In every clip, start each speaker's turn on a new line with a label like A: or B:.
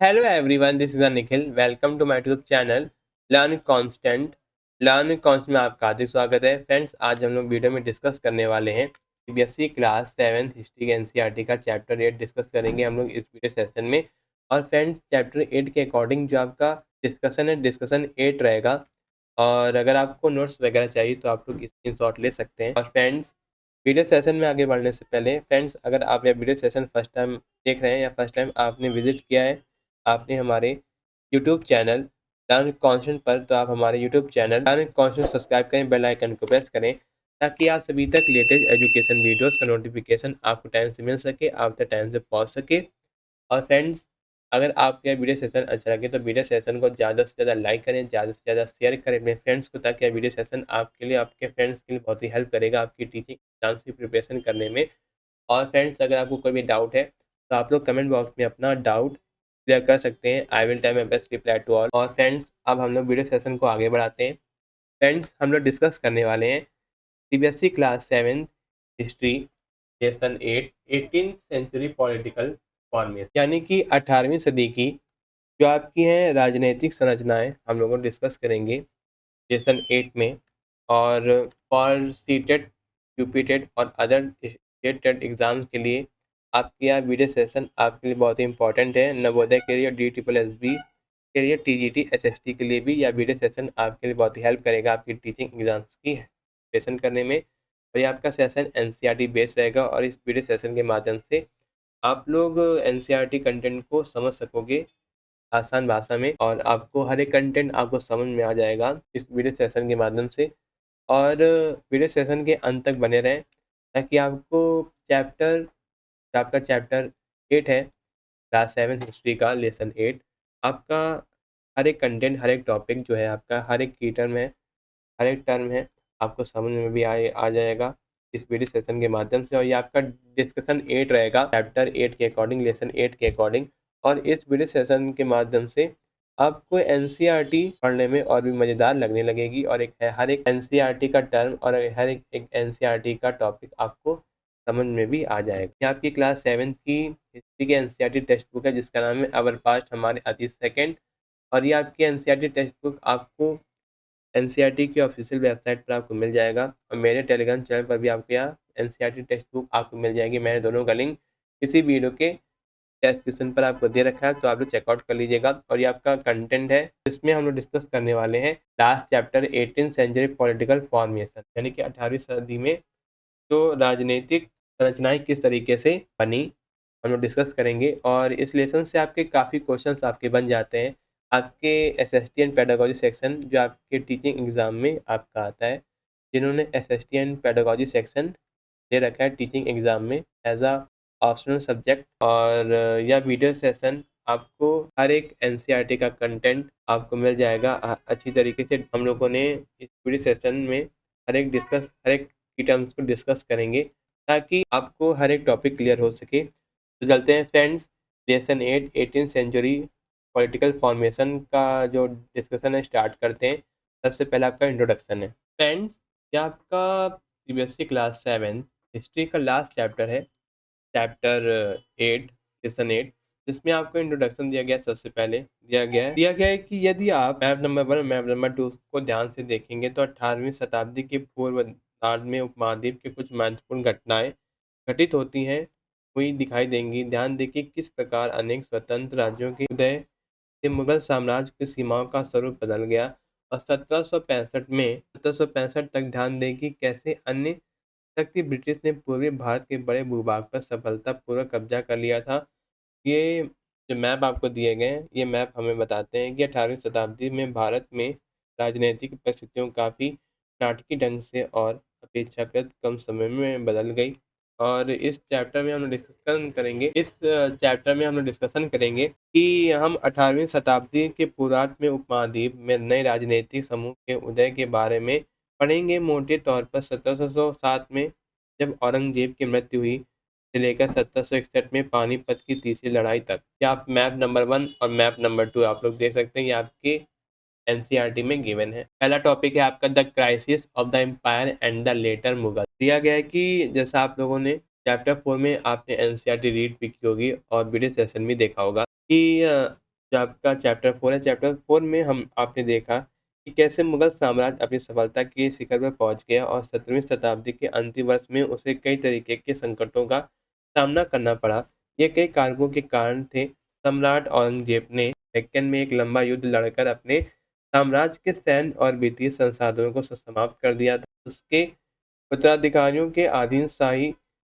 A: Hello everyone, this is Nikhil. Welcome to my YouTube channel Learn Constant. Learn const में आपका हार्दिक स्वागत है। Friends, आज हम लोग वीडियो में डिस्कस करने वाले हैं सीबीएसई क्लास 7 हिस्ट्री के एनसीईआरटी का चैप्टर 8 डिस्कस करेंगे हम लोग इस वीडियो सेशन में। और फ्रेंड्स, चैप्टर 8 के अकॉर्डिंग जो आपका डिस्कशन है, डिस्कशन 8 रहेगा। और अगर आपको नोट्स वगैरह चाहिए तो आप लोग स्क्रीनशॉट ले सकते हैं। और फ्रेंड्स, वीडियो सेशन में आगे बढ़ने से पहले फ्रेंड्स, अगर आप यह वीडियो सेशन फर्स्ट टाइम देख रहे हैं या फर्स्ट टाइम आपने विजिट किया है आपने हमारे यूट्यूब चैनल लर्न कॉन्स्टेंट पर, तो आप हमारे YouTube channel learn constant subscribe करें, बेल आइकन को प्रेस करें ताकि आप सभी तक लेटेस्ट एजुकेशन वीडियोस का नोटिफिकेशन आपको टाइम से मिल सके, आप तक टाइम से पहुंच सके। और फ्रेंड्स, अगर आपको यह वीडियो सेशन अच्छा लगे तो वीडियो सेशन को ज़्यादा से ज़्यादा लाइक करें, ज़्यादा से ज़्यादा शेयर करें अपने फ्रेंड्स को, ताकि यह वीडियो सेशन आपके लिए, आपके फ्रेंड्स के लिए बहुत ही हेल्प करेगा आपकी टीचिंग एग्जाम्स की प्रिपरेशन करने में। और फ्रेंड्स, अगर आपको कोई भी डाउट है तो आप लोग कमेंट बॉक्स में अपना डाउट क्लियर कर सकते हैं। I will time my best reply to all. और फ्रेंड्स, अब हम लोग वीडियो सेशन को आगे बढ़ाते हैं। फ्रेंड्स, हम लोग डिस्कस करने वाले हैं CBSE class 7 history lesson 8 18th century political formation, यानी कि 18वीं सदी की जो आपकी हैं राजनीतिक संरचनाएं हम लोग डिस्कस करेंगे लेसन 8 में। और फॉर सीटेड, यूपीटेड और अदर स्टेट एग्जाम्स के लिए आपके यहाँ वीडियो सेशन आपके लिए बहुत ही इंपॉर्टेंट है। नवोदय के लिए, डी ट्रिपल एस बी के लिए, टीजीटी एसएसटी के लिए भी यह वीडियो सेशन आपके लिए बहुत ही हेल्प करेगा आपकी टीचिंग एग्जाम्स की प्रिपरेशन करने में। और ये आपका सेशन एनसीईआरटी बेस्ड रहेगा और इस वीडियो सेशन के माध्यम से आप लोग एनसीईआरटी कंटेंट को समझ सकोगे आसान भाषा में, और आपको हर एक कंटेंट आपको समझ में आ जाएगा इस वीडियो सेशन के माध्यम से। और वीडियो सेशन के अंत तक बने रहें ताकि आपको चैप्टर आपका चैप्टर 8 है क्लास 7 हिस्ट्री का लेसन 8, आपका हर एक कंटेंट, हर एक टॉपिक जो है आपका, हर एक की टर्म है, हर एक टर्म है, आपको समझ में भी आ जाएगा इस वीडियो सेशन के माध्यम से। और ये आपका डिस्कशन 8 रहेगा चैप्टर 8 के अकॉर्डिंग, लेसन 8 के अकॉर्डिंग। और इस वीडियो सेशन के माध्यम से आपको एनसीईआरटी पढ़ने में और भी मज़ेदार लगने लगेगी। और हर एक एनसीईआरटी का टर्म और हर एक एनसीईआरटी का टॉपिक आपको समझ में भी आ जाएगा। ये आपकी क्लास 7 की हिस्ट्री की एनसीईआरटी टेक्स्ट बुक है जिसका नाम है अवर पास्ट हमारे अतीत सेकंड। और ये आपकी एनसीईआरटी टेक्स्ट बुक आपको एनसीईआरटी की ऑफिशियल वेबसाइट पर आपको मिल जाएगा और मेरे टेलीग्राम चैनल पर भी आपको यहाँ एनसीईआरटी टेक्स्ट बुक आपको मिल जाएगी। मैंने दोनों का लिंक इसी वीडियो के डिस्क्रिप्शन पर आपको दे रखा है, तो आप लोग चेकआउट कर लीजिएगा। और ये आपका कंटेंट है जिसमें हम लोग डिस्कस करने वाले हैं last chapter 18th century political formation, यानी कि 18वीं सदी में जो राजनीतिक संरचनाएं किस तरीके से बनी हम लोग डिस्कस करेंगे। और इस लेसन से आपके काफ़ी क्वेश्चंस आपके बन जाते हैं आपके एसएसटी एंड पेडागोजी सेक्शन जो आपके टीचिंग एग्ज़ाम में आपका आता है। जिन्होंने एसएसटी एंड पेडागोजी सेक्शन दे रखा है टीचिंग एग्ज़ाम में एज अ ऑप्शनल सब्जेक्ट। और यह वीडियो सेशन आपको हर एक एनसीईआरटी का कंटेंट आपको मिल जाएगा अच्छी तरीके से। हम लोगों ने इस वीडियो सेशन में हर एक की टर्म्स को डिस्कस करेंगे ताकि आपको हर एक टॉपिक क्लियर हो सके। तो चलते हैं friends, lesson 8 18th century political formation का जो डिस्कशन है स्टार्ट करते हैं। सबसे पहले आपका इंट्रोडक्शन है। फ्रेंड्स, ये आपका सीबीएसई क्लास 7 हिस्ट्री का लास्ट चैप्टर है, चैप्टर 8 लेसन 8, जिसमें आपको इंट्रोडक्शन दिया गया। सबसे पहले दिया गया है कि यदि आप मैप नंबर 1 और मैप नंबर 2 को ध्यान से देखेंगे तो 18वीं शताब्दी के पूर्वार्ध में उपमहाद्वीप की कुछ महत्वपूर्ण घटनाएं घटित होती हैं हुई दिखाई देंगी। ध्यान दें कि किस प्रकार अनेक स्वतंत्र राज्यों के उदय से मुगल साम्राज्य की सीमाओं का स्वरूप बदल गया। और 1765 तक ध्यान दें कि कैसे अन्य शक्ति ब्रिटिश ने पूर्वी भारत के बड़े भूभाग पर सफलतापूर्वक कब्जा कर लिया था। ये जो मैप आपको दिए गए हैं, ये मैप हमें बताते हैं कि 18वीं शताब्दी में भारत में राजनीतिक परिस्थितियों काफ़ी नाटकीय ढंग से और अपेक्षाकृत कम समय में बदल गई। और इस चैप्टर में हम लोग डिस्कशन करेंगे कि हम 18वीं शताब्दी के पूर्वार्ध में उपमहाद्वीप में नए राजनीतिक समूह के उदय के बारे में पढ़ेंगे। मोटे तौर पर 1707 में जब औरंगजेब की मृत्यु हुई से लेकर 1761 में पानीपत की तीसरी लड़ाई तक। या आप मैप नंबर 1 और मैप नंबर 2 आप लोग देख सकते हैं, ये आपके एनसीईआरटी में गिवन है। पहला टॉपिक है आपका the crisis of the empire and the later Mughal. दिया गया है कि जैसा आप लोगों ने चैप्टर 4 में आपने एनसीईआरटी रीड भी की होगी और वीडियो सेशन भी देखा होगा कि जो आपका चैप्टर 4 है। चैप्टर 4 में हम आपने देखा कि कैसे मुगल साम्राज्य अपनी सफलता के शिखर पर पहुंच गया और 17वीं शताब्दी के अंतिम वर्ष में उसे कई तरीके के संकटों का सामना करना पड़ा। ये कई कारकों के कारण थे। सम्राट औरंगजेब ने डेक्कन में एक लंबा युद्ध लड़कर अपने साम्राज्य के सैन्य और वित्तीय संसाधनों को समाप्त कर दिया था। उसके उत्तराधिकारियों के अधीन शाही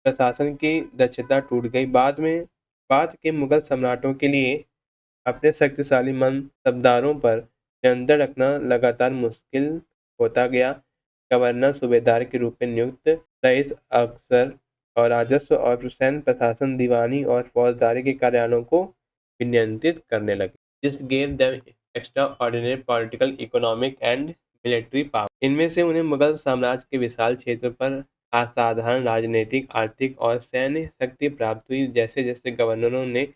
A: प्रशासन की दक्षता टूट गई। बाद के मुगल सम्राटों के लिए अपने शक्तिशाली मनसबदारों पर नियंत्रण रखना लगातार मुश्किल होता गया। गवर्नर सूबेदार के रूप में नियुक्त रईस अफसर और राजस्व और सैन्य प्रशासन दीवानी और फौजदारी के कार्यालयों को भी नियंत्रित करने लगे। This gave them extraordinary political, economic and military power. इनमें से उन्हें मुगल साम्राज्य के विशाल क्षेत्र पर असाधारण राजनीतिक, आर्थिक और सैन्य शक्ति प्राप्त हुई। जैसे जैसे गवर्नरों ने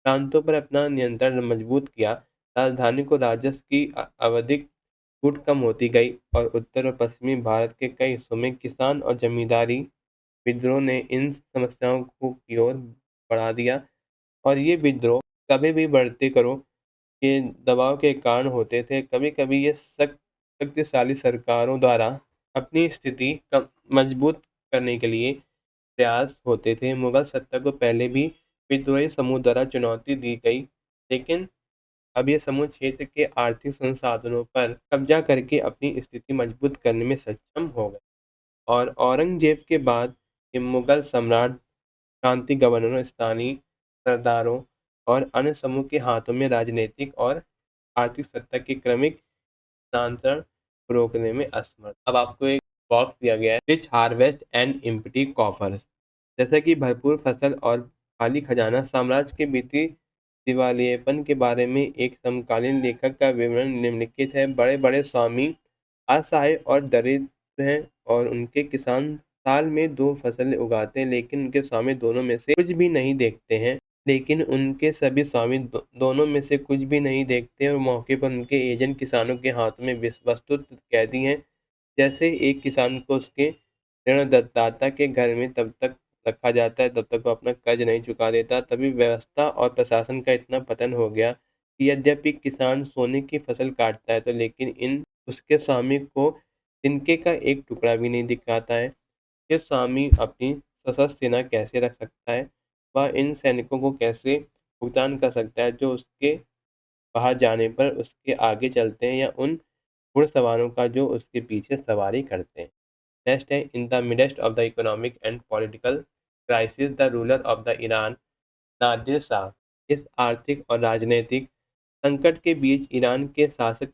A: प्रांतों पर अपना नियंत्रण मजबूत किया, राजधानी को राजस्व की आवधिक छूट कम होती गई और उत्तर और पश्चिमी भारत के कई हिस्सों में किसान और जमींदारी विद्रोह ने इन समस्याओं को की ओर बढ़ा दिया। और ये विद्रोह कभी भी बढ़ते करों के दबाव के कारण होते थे। कभी-कभी ये शक्तिशाली सरकारों द्वारा अपनी स्थिति मजबूत करने के लिए प्रयास होते थे। मुगल सत्ता को पहले भी विद्रोही समूह द्वारा चुनौती दी गई, लेकिन अब ये समूह क्षेत्र के आर्थिक संसाधनों पर कब्जा करके अपनी स्थिति मजबूत करने में सक्षम हो गए। और औरंगजेब के बाद ये मुगल सम्राट प्रांतीय गवर्नरों, स्थानीय सरदारों और अन्य समूह के हाथों में राजनीतिक और आर्थिक सत्ता के क्रमिक हस्तांतरण को रोकने में असमर्थ। अब आपको एक बॉक्स दिया गया है, rich harvest and empty coffers. जैसा कि भरपूर फसल और खाली खजाना साम्राज्य के वित्तीय दिवालियेपन के बारे में एक समकालीन लेखक का विवरण निम्नलिखित है। बड़े-बड़े स्वामी असहाय और दरिद्र हैं और उनके किसान साल में 2 फसलें उगाते हैं, लेकिन उनके स्वामी दोनों में से कुछ भी नहीं देखते हैं। लेकिन उनके सभी स्वामी दोनों में से कुछ भी नहीं देखते और मौके पर उनके एजेंट किसानों के हाथों में वस्तुतः कैदी हैं। जैसे एक किसान को उसके ऋणदाता के घर में तब तक रखा जाता है तब तक वो अपना कर्ज नहीं चुका देता। तभी व्यवस्था और प्रशासन का इतना पतन हो गया कि यद्यपि किसान सोने की फसल काटता है तो लेकिन इन उसके स्वामी को तिनके का एक टुकड़ा भी नहीं दिखाता है। ये स्वामी अपनी सशस्त्र सेना कैसे रख सकता है? वह इन सैनिकों को कैसे भुगतान कर सकता है जो उसके बाहर जाने पर उसके आगे चलते हैं या उन घुड़सवारों का जो उसके पीछे सवारी करते हैं? नेक्स्ट है, in the midst of the economic and political crisis the ruler of the Iran Nadir Shah. इस आर्थिक और राजनीतिक संकट के बीच ईरान के शासक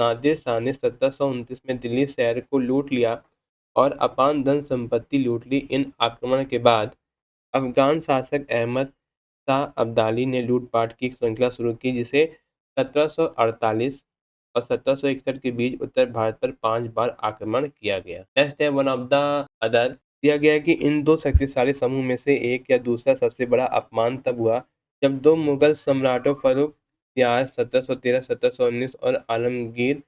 A: नादिर शाह ने 1729 में दिल्ली शहर को लूट लिया और अपार धन संपत्ति लूट ली। इन आक्रमण के बाद अफगान शासक अहमद शाह अब्दाली ने लूटपाट की एक श्रृंखला शुरू की, जिसे 1748 और 1761 के बीच उत्तर भारत पर 5 बार आक्रमण किया गया। नेक्स्ट है, वन ऑफ द अदर। दिया गया है कि इन दो शक्तिशाली समूह में से एक या दूसरा सबसे बड़ा अपमान तब हुआ जब दो मुगल सम्राटों फर्रुख यार 1713-1719 और आलमगीर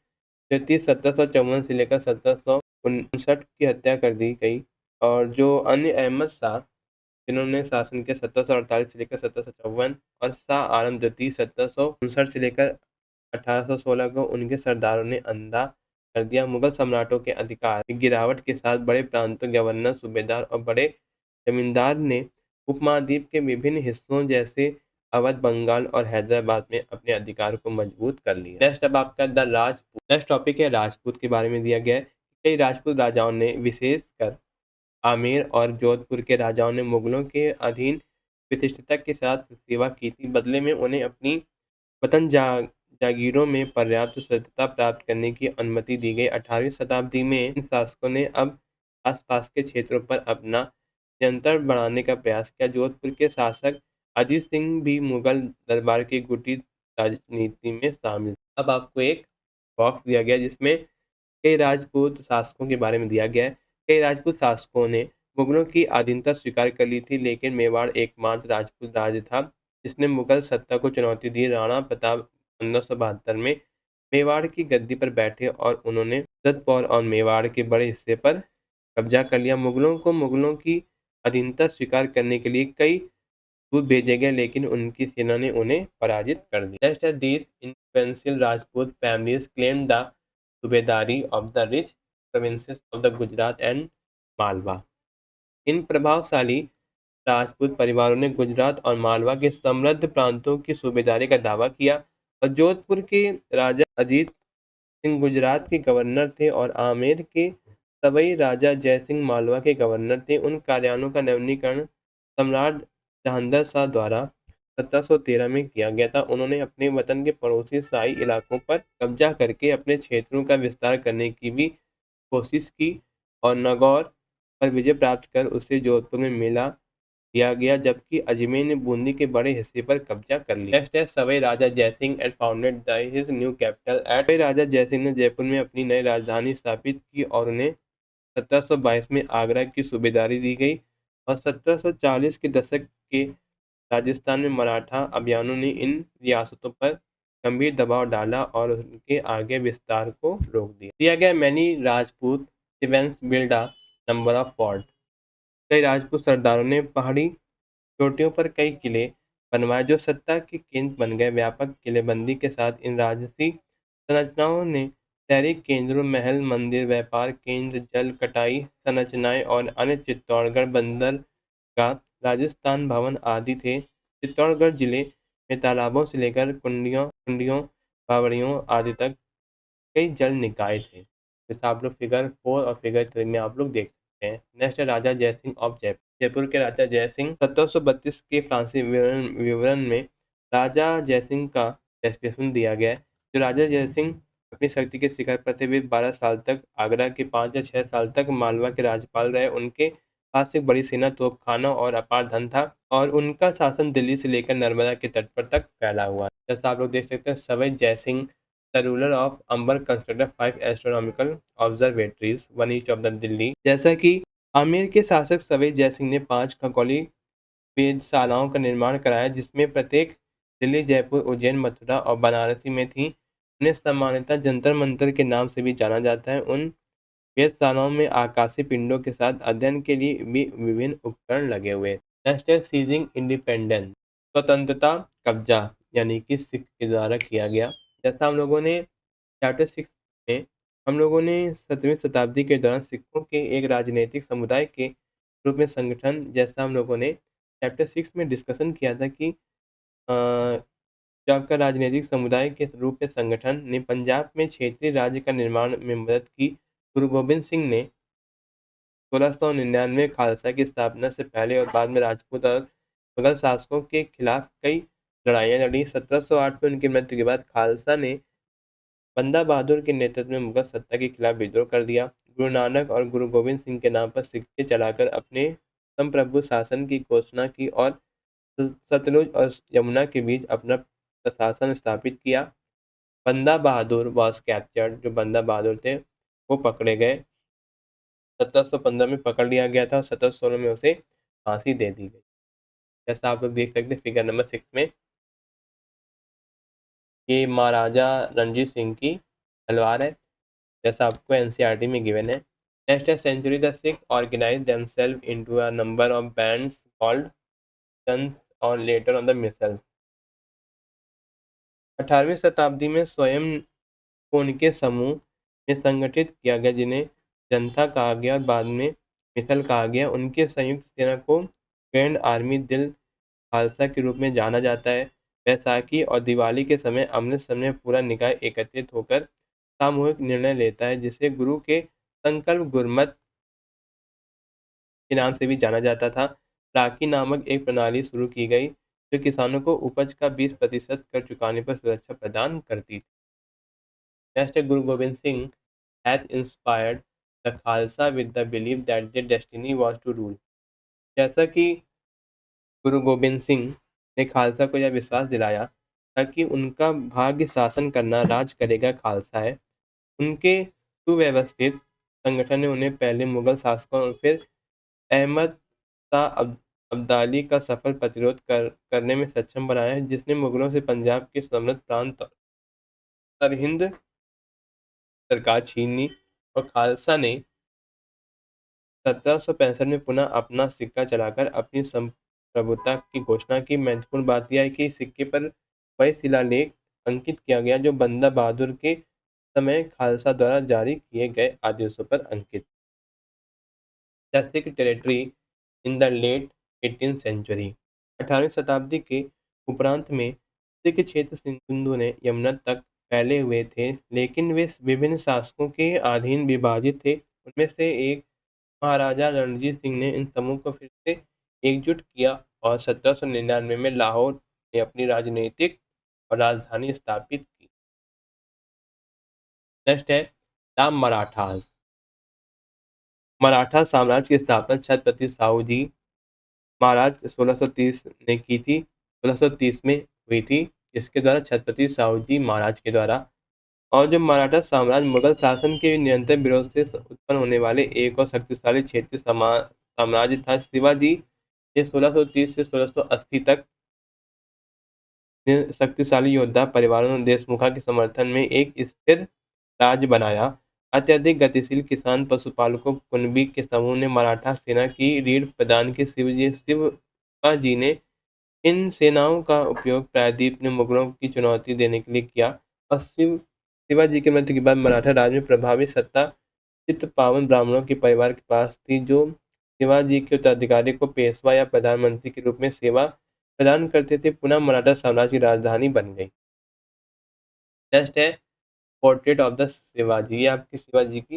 A: तृतीय 1754 से लेकर 1759 की हत्या कर दी गई। और जो अन्य अहमद शाह जिन्होंने शासन के 1748 से लेकर 1754 और शाह आलम द्वितीय 1759 से लेकर 1816 को उनके सरदारों ने अंधा कर दिया। मुगल सम्राटों के अधिकार की गिरावट के साथ बड़े प्रांतों, गवर्नर, सूबेदार और बड़े जमींदार ने उपमहाद्वीप के विभिन्न हिस्सों जैसे अवध, बंगाल और हैदराबाद में अपने अधिकार को मजबूत कर लिया। नेक्स्ट अब आपका द राजपूत। नेक्स्ट टॉपिक है राजपूत के बारे में दिया गया है। कई राजपूत राजाओं ने विशेषकर आमेर और जोधपुर के राजाओं ने मुगलों के अधीन प्रतिष्ठिता के साथ सेवा की थी। बदले में उन्हें अपनी वतन जागीरों में पर्याप्त स्वतंत्रता प्राप्त करने की अनुमति दी गई। 18वीं शताब्दी में इन शासकों ने अब आसपास के क्षेत्रों पर अपना नियंत्रण बढ़ाने का प्रयास किया। जोधपुर के शासक अजीत सिंह भी मुगल दरबार की गुटित राजनीति में शामिल। अब आपको एक बॉक्स दिया गया जिसमें कई राजपूत शासकों के बारे में दिया गया है। कई राजपूत शासकों ने मुगलों की अधीनता स्वीकार कर ली थी, लेकिन मेवाड़ एकमात्र राजपूत राज्य था जिसने मुगल सत्ता को चुनौती दी। राणा प्रताप 1572 में मेवाड़ की गद्दी पर बैठे और उन्होंने जतपौर और मेवाड़ के बड़े हिस्से पर कब्जा कर लिया। मुगलों को मुगलों की अधीनता स्वीकार करने के लिए कई दूत भेजे गए, लेकिन उनकी सेना ने उन्हें पराजित कर दिया। नेक्स्ट है, these influential Rajput families claim the subedari of the rich provinces of the Gujarat and Malwa. इन प्रभावशाली राजपूत परिवारों ने गुजरात और मालवा के समृद्ध प्रांतों की सूबेदारी का दावा किया, और जोधपुर के राजा अजीत सिंह गुजरात के गवर्नर थे और आमेर के सवई राजा जयसिंह मालवा के गवर्नर थे। उन कार्यालयों का नवीनीकरण सम्राट जहांगीर शाह द्वारा 1713 में किया गया था। उन्होंने अपने वतन के पड़ोसी शाही इलाकों पर कब्जा करके अपने क्षेत्रों का विस्तार करने की भी कोशिश की, और नागौर पर विजय प्राप्त कर उसे जोधपुर में मिला दिया गया, जबकि अजमेर ने बूंदी के बड़े हिस्से पर कब्जा कर लिया। नेक्स्ट है, Sawai Raja Jai Singh and founded his new capital at. Sawai Raja Jai Singh ने जयपुर में अपनी नई राजधानी स्थापित की और उन्हें 1722 में आगरा की सूबेदारी दी गई, और 1740 के दशक के राजस्थान में मराठा अभियानों ने इन रियासतों पर गंभीर दबाव डाला और उनके आगे विस्तार को रोक दिया गया। Many Rajput chieftains build a number of fort. कई राजपूत सरदारों ने पहाड़ी चोटियों पर कई किले बनवाए जो सत्ता के केंद्र बन गए। व्यापक किलेबंदी के साथ इन राजसी संरचनाओं ने शहरी केंद्रों, महल, मंदिर, व्यापार केंद्र, जल कटाई संरचनाएं और अन्य चित्तौड़गढ़ बंदरगाह, राजस्थान भवन आदि थे। चित्तौड़गढ़ जिले में तालाबों से लेकर कुंडियों कुंडियों बावड़ियों आदि तक कई जल निकाय थे। जैसे आप लोग फिगर 4 और फिगर 3 में आप लोग देख सकते हैं। नेक्स्ट है, राजा जयसिंह ऑफ जयपुर। जयपुर के राजा जयसिंह 1732 के फ्रांसीसी विवरण में राजा जयसिंह का डेस्टिनेशन दिया गया है। जो राजा जयसिंह अपनी शक्ति के शिखर पर थे, वे 12 साल तक आगरा के 5 या 6 साल तक मालवा के राज्यपाल रहे। उनके पास एक बड़ी सेना, तोपखाना और अपार धन था, और उनका शासन दिल्ली से लेकर नर्मदा के तट पर तक फैला हुआ है। जैसा आप लोग देख सकते हैं, Sawai Jai Singh the ruler of Amber constructed 5 astronomical observatories, one each of the Delhi. जैसा कि आमेर के शासक सवाई जयसिंह ने 5 खगोलीय वेधशालाओं का निर्माण कराया, जिसमें प्रत्येक दिल्ली, जयपुर, उज्जैन, मथुरा और बनारसी में थी। उन्हें सामान्यतः जंतर मंतर के नाम से भी जाना जाता है। उन वेधशालाओं में आकाशीय पिंडों के साथ अध्ययन के लिए भी विभिन्न उपकरण लगे हुए। नेक्स्ट है, सीजिंग इंडिपेंडेंस। स्वतंत्रता कब्जा यानी कि सिख के द्वारा किया गया। जैसा हम लोगों ने चैप्टर 6 में हम लोगों ने 17वीं शताब्दी के दौरान सिखों के एक राजनीतिक समुदाय के रूप में संगठन, जैसा हम लोगों ने चैप्टर 6 में डिस्कशन किया था कि जो आपका राजनीतिक समुदाय के रूप में संगठन ने पंजाब में क्षेत्रीय राज्य का निर्माण में मदद की। गुरु गोबिंद सिंह ने 1699 खालसा की स्थापना से पहले और बाद में राजपूत और मुगल शासकों के खिलाफ कई लड़ाइयाँ लड़ी। 1708 में उनकी मृत्यु के बाद खालसा ने बंदा बहादुर के नेतृत्व में मुगल सत्ता के खिलाफ विद्रोह कर दिया। गुरु नानक और गुरु गोबिंद सिंह के नाम पर सिक्के चलाकर अपने संप्रभु शासन की घोषणा की और सतलुज और यमुना के बीच अपना प्रशासन स्थापित किया। बंदा बहादुर वॉज कैप्चर्ड। जो बंदा बहादुर थे वो पकड़े गए। 1715 में पकड़ लिया गया था और 1716 में उसे फांसी दे दी गई। जैसा आप लोग देख सकते हैं फिगर नंबर 6 में, ये महाराजा रणजीत सिंह की तलवार है, जैसा आपको एनसीईआरटी में गिवन है। नेक्स्ट है, century the Sikh organise themselves into a number of bands called संत और लेटर ऑन द मिसल्स। 18वीं शताब्दी में स्वयं को उनके समूह में संगठित किया गया, जिन्हें जनता कहा गया और बाद में मिसल कहा गया। उनके संयुक्त सेना को ग्रैंड आर्मी दिल खालसा के रूप में जाना जाता है। बैसाखी और दिवाली के समय अमृतसर में पूरा निकाय एकत्रित होकर सामूहिक निर्णय लेता है, जिसे गुरु के संकल्प गुरमत के नाम से भी जाना जाता था। राखी नामक एक प्रणाली शुरू की गई, जो किसानों को उपज का 20% कर चुकाने पर सुरक्षा प्रदान करती थी। नेक्स्ट है, Guru Gobind Singh has inspired the Khalsa with the believe that their destiny was to rule. जैसा कि गुरु गोबिंद सिंह ने खालसा को यह विश्वास दिलाया था कि उनका भाग्य शासन करना, राज करेगा खालसा है। उनके सुव्यवस्थित संगठन ने उन्हें पहले मुगल शासकों और फिर अहमद शाह अब्दाली का सफल प्रतिरोध करने में सक्षम बनाया है, जिसने मुगलों से पंजाब के समृद्ध प्रांत और सरहिंद सरकार छीन ली, और खालसा ने 1765 में पुनः अपना सिक्का चलाकर अपनी प्रभुता की घोषणा की। महत्वपूर्ण बात यह है कि सिक्के पर वही शिलालेख अंकित किया गया जो बंदा बहादुर के समय खालसा द्वारा जारी किए गए आदेशों पर अंकित। The Sikh territory in the late 18th century. 18वीं शताब्दी के उपरांत में सिख क्षेत्र सिंधु ने यमुना तक फैले हुए थे, लेकिन वे विभिन्न शासकों के अधीन विभाजित थे। उनमें से एक महाराजा रणजीत सिंह ने इन समूह को फिर से एकजुट किया और 1799 में लाहौर में अपनी राजनीतिक और राजधानी स्थापित की। नेक्स्ट है द मराठास। मराठा साम्राज्य की स्थापना छत्रपति साहू जी महाराज 1630 ने की थी, 1630 में हुई थी, इसके द्वारा छत्रपति साहू जी महाराज के द्वारा। और जो मराठा साम्राज्य मुगल शासन के निरंतर विरोध से उत्पन्न होने वाले एक और शक्तिशाली क्षेत्रीय साम्राज्य था। शिवाजी ने 1630 से 1680 तक शक्तिशाली योद्धा परिवारों और देशमुखा के समर्थन में एक स्थिर राज्य बनाया। अत्यधिक गतिशील किसान पशुपालकों कुणबी के समूह ने मराठा सेना की रीढ़ प्रदान की। शिवाजी ने इन सेनाओं का उपयोग प्रायद्वीप में मुगलों की चुनौती देने के लिए किया और शिवाजी के मृत्यु के बाद मराठा राज में प्रभावी सत्ता चित्तपावन ब्राह्मणों के परिवार के पास थी, जो शिवाजी के उत्तराधिकारी को पेशवा या प्रधानमंत्री के रूप में सेवा प्रदान करते थे। पुनः मराठा साम्राज्य की राजधानी बन गई। नेक्स्ट है पोर्ट्रेट ऑफ द शिवाजी। ये आपकी शिवाजी की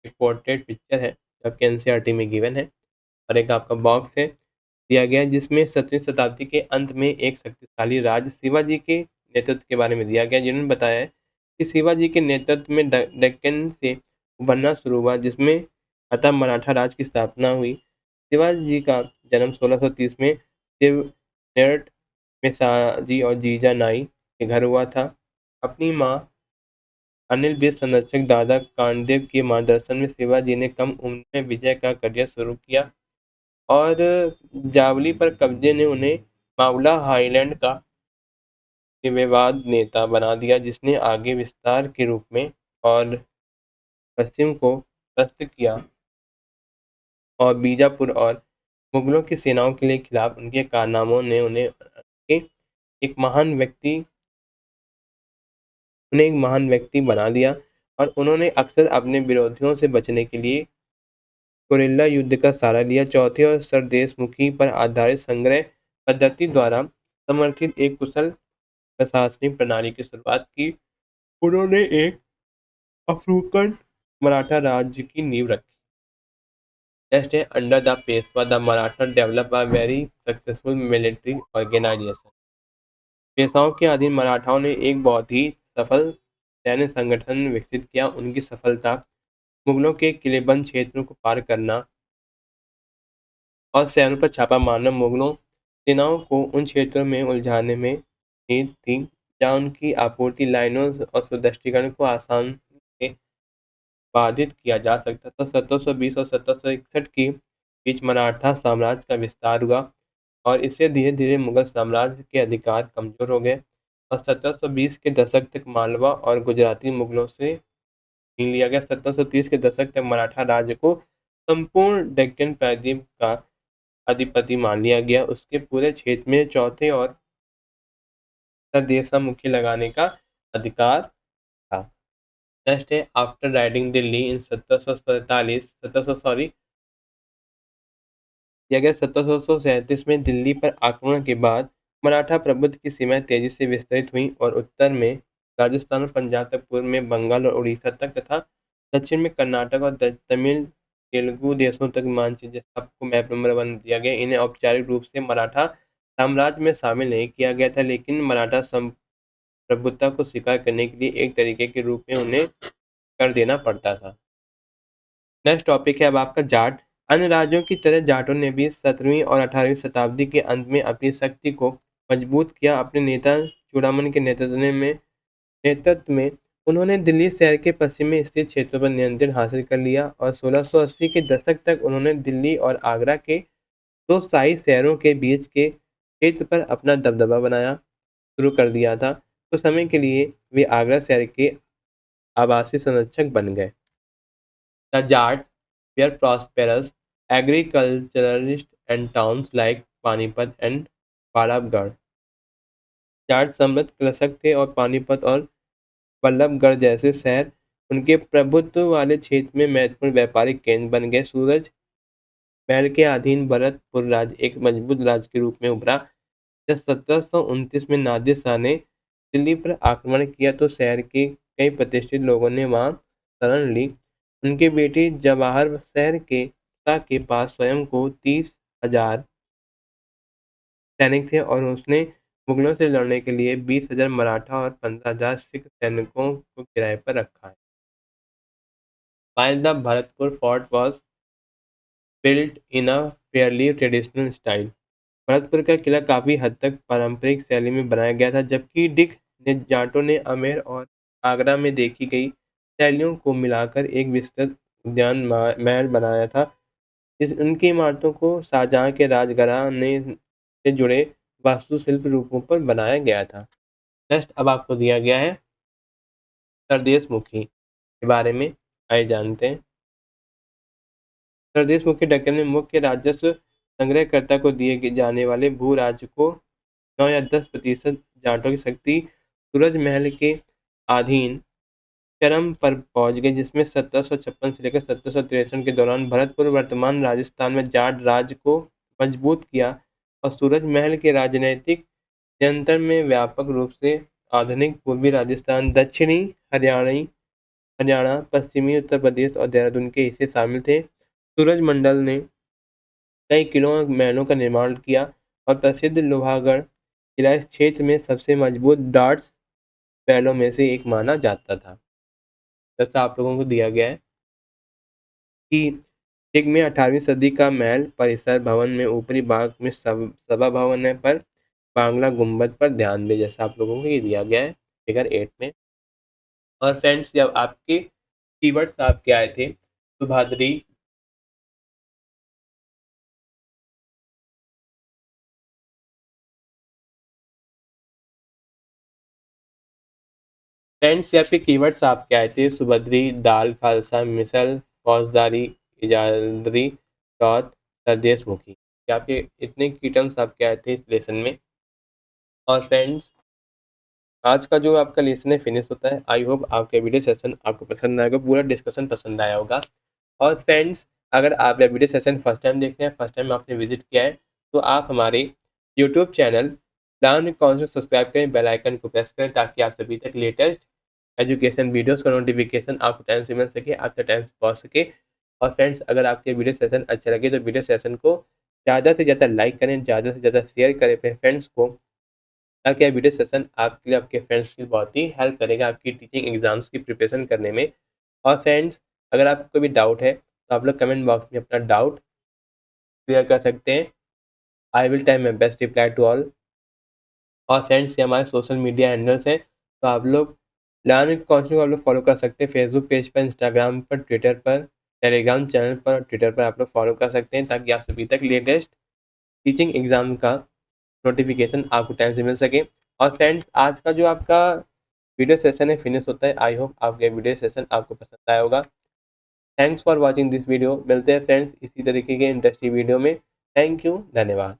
A: एक पोर्ट्रेट पिक्चर है जो आपके एनसीईआरटी में गिवन है और एक आपका बॉक्स है दिया गया है जिसमें 17वीं शताब्दी के अंत में एक शक्तिशाली राज शिवाजी के नेतृत्व के बारे में दिया गया, जिन्होंने बताया है कि शिवाजी के नेतृत्व में डेक्कन से उभरना शुरू हुआ, जिसमें अतः मराठा राज की स्थापना हुई। शिवाजी का जन्म 1630 में शिवनेर में साजी और जीजा नाई के घर हुआ था। अपनी माँ अनिल बीज संरक्षक दादा कांडदेव के मार्गदर्शन में शिवाजी ने कम उम्र में विजय का करियर शुरू किया और जावली पर कब्जे ने उन्हें मावला हाईलैंड का निर्विवाद नेता बना दिया, जिसने आगे विस्तार के रूप में और पश्चिम को ध्वस्त किया और बीजापुर और मुगलों की सेनाओं के लिए खिलाफ उनके कारनामों ने एक महान व्यक्ति बना दिया और उन्होंने अक्सर अपने विरोधियों से बचने के लिए गुरिल्ला युद्ध का सहारा लिया। चौथे और सरदेशमुखी पर आधारित संग्रह पद्धति द्वारा समर्थित एक कुशल प्रशासनिक प्रणाली की शुरुआत की। उन्होंने एक अफ्रीकन मराठा राज्य की नींव रखी। नेक्स्ट है under the Peshwa the Maratha develop a very successful military organisation. पेशवाओं के अधीन मराठाओं ने एक बहुत ही सफल सैन्य संगठन विकसित किया। उनकी सफलता मुगलों के किलेबंद क्षेत्रों को पार करना और शहरों पर छापा मारना मुगलों सेनाओं को उन क्षेत्रों में उलझाने में निहित थी जहाँ उनकी आपूर्ति लाइनों और सुदृढ़ीकरण को आसान से बाधित किया जा सकता था। 1720 और 1761 के बीच मराठा साम्राज्य का विस्तार हुआ और इससे धीरे धीरे मुगल साम्राज्य के अधिकार कमजोर हो गए और 1720 के दशक तक मालवा और गुजराती मुगलों से छीन लिया गया। 1730 के दशक तक मराठा राज्य को संपूर्ण डेक्कन प्रायद्वीप का अधिपति मान लिया गया। उसके पूरे क्षेत्र में चौथे और सरदेशमुखी लगाने का अधिकार था। नेक्स्ट है आफ्टर राइडिंग दिल्ली इन 1737 में दिल्ली पर आक्रमण के बाद मराठा प्रभुत्व की सीमाएं तेजी से विस्तृत हुईं और उत्तर में राजस्थान और पंजाब तक, पूर्व में बंगाल और उड़ीसा तक तथा दक्षिण में कर्नाटक और तमिल तेलुगु देशों तक मानचित्र जैसा आपको मैप नंबर 1 दिया गया। इन्हें औपचारिक रूप से मराठा साम्राज्य में शामिल नहीं किया गया था, लेकिन मराठा प्रभुत्व को स्वीकार करने के लिए एक तरीके के रूप में उन्हें कर देना पड़ता था। नेक्स्ट टॉपिक है अब आपका जाट। अन्य राज्यों की तरह जाटों ने भी 17वीं और 18वीं शताब्दी के अंत में अपनी शक्ति को मजबूत किया। अपने नेता चूड़ामन के नेतृत्व में उन्होंने दिल्ली शहर के पश्चिम में स्थित क्षेत्रों पर नियंत्रण हासिल कर लिया और 1680 के दशक तक उन्होंने दिल्ली और आगरा के दो शाही शहरों के बीच के क्षेत्र पर अपना दबदबा बनाया शुरू कर दिया था। कुछ समय के लिए वे आगरा शहर के आवासीय संरक्षक बन गए। The Jats were prosperous agriculturists and towns like Panipat and Ballabhgarh. Jat समृद्ध कृषक थे और पानीपत और बल्लभगढ़ जैसे शहर उनके प्रभुत्व वाले क्षेत्र में महत्वपूर्ण व्यापारिक केंद्र बन गए। सूरज महल के अधीन भरतपुर राज्य एक मजबूत राज्य के रूप में उभरा। जब 1729 में नादिर शाह ने दिल्ली पर आक्रमण किया तो शहर के कई प्रतिष्ठित लोगों ने वहां शरण ली। उनके बेटे जवाहर शहर के शाह के पास स्वयं को 30,000 सैनिक थे और उसने मुगलों से लड़ने के लिए 20,000 मराठा और 15,000 सिख सैनिकों को किराए पर रखा है। While the Bharatpur fort was built in a fairly traditional style, Bharatpur का किला काफी हद तक पारंपरिक शैली में बनाया गया था, जबकि डिक ने जाटों ने आमेर और आगरा में देखी गई शैलियों को मिलाकर एक विस्तृत उद्यान महल बनाया था। उनकी इमारतों को शाहजहां के राजघराने से जुड़े वास्तुशिल्प रूपों पर बनाया गया था। नेक्स्ट अब आपको दिया गया है सरदेश मुखी के बारे में, आइए जानते हैं। सरदेश मुखी दक्कन में मुख्य राजस्व संग्रहकर्ता को दिए जाने वाले भू राज्य को 9 या 10% जाटों की शक्ति सूरज महल के अधीन चरम पर पहुंच गई, जिसमें 1756 से लेकर 1763 के दौरान भरतपुर वर्तमान राजस्थान में जाट राज्य को मजबूत किया और सूरज महल के राजनीतिक नियंत्रण में व्यापक रूप से आधुनिक पूर्वी राजस्थान, दक्षिणी हरियाणा, पश्चिमी उत्तर प्रदेश और देहरादून के हिस्से शामिल थे। सूरज मंडल ने कई किलों और महलों का निर्माण किया और प्रसिद्ध लोहागढ़ किला इस क्षेत्र में सबसे मजबूत डार्ट्स महलों में से एक माना जाता था। जैसा आप लोगों को दिया गया है कि एक में 18वीं सदी का महल परिसर भवन में ऊपरी भाग में सभा भवन है पर बांग्ला गुंबद पर ध्यान दें, जैसा आप लोगों को ये दिया गया है फिगर 8 में। और फ्रेंड्स जब आपके कीवर्ड्स आपके आए थे सुभाद्री, फ्रेंड्स यहाँ पे कीवर्ड्स आपके आए थे सुभद्री, दाल, खालसा, मिसल, फौजदारी, इजाजरी, चौथ, सरदेश मुखी। यहाँ पे इतने की टर्म्स आपके आए थे इस लेसन में। और फ्रेंड्स आज का जो आपका लेसन है फिनिश होता है। आई होप आपका वीडियो सेशन आपको पसंद आएगा, पूरा डिस्कशन पसंद आया होगा। और फ्रेंड्स अगर आप वीडियो सेशन फर्स्ट टाइम देख रहे हैं, फर्स्ट टाइम आपने विजिट किया है, तो आप हमारे YouTube channel learn concept subscribe करें, बेल आइकन को प्रेस करें ताकि आप सभी तक लेटेस्ट एजुकेशन वीडियोस का नोटिफिकेशन आपको टाइम से मिल सके, आपके टाइम से पहुंच सके। और फ्रेंड्स अगर आपके वीडियो सेशन अच्छा लगे तो वीडियो सेशन को ज़्यादा से ज़्यादा लाइक करें, ज़्यादा से ज़्यादा शेयर करें अपने फ्रेंड्स को, ताकि यह वीडियो सेशन आपके लिए, आपके फ्रेंड्स की बहुत ही हेल्प करेगा आपकी टीचिंग एग्जाम्स की प्रिपरेशन करने में। और फ्रेंड्स अगर आपको कोई भी डाउट है तो आप लोग कमेंट बॉक्स में अपना डाउट क्लियर कर सकते हैं। I will try my best reply to all. और फ्रेंड्स ये हमारे सोशल मीडिया हैंडल्स हैं, तो आप लोग लर्न कॉन्सेप्ट को आप लोग फॉलो कर सकते हैं फेसबुक पेज पर, इंस्टाग्राम पर, ट्विटर पर, टेलीग्राम चैनल पर और ट्विटर पर आप लोग फॉलो कर सकते हैं ताकि आप सभी तक लेटेस्ट टीचिंग एग्जाम का नोटिफिकेशन आपको टाइम से मिल सके। और फ्रेंड्स आज का जो आपका वीडियो सेशन है फिनिश होता है। आई होप आपका वीडियो सेशन आपको पसंद आया होगा। Thanks for watching this video. मिलते हैं फ्रेंड्स इसी तरीके के इंटरेस्टिंग वीडियो में। थैंक यू, धन्यवाद।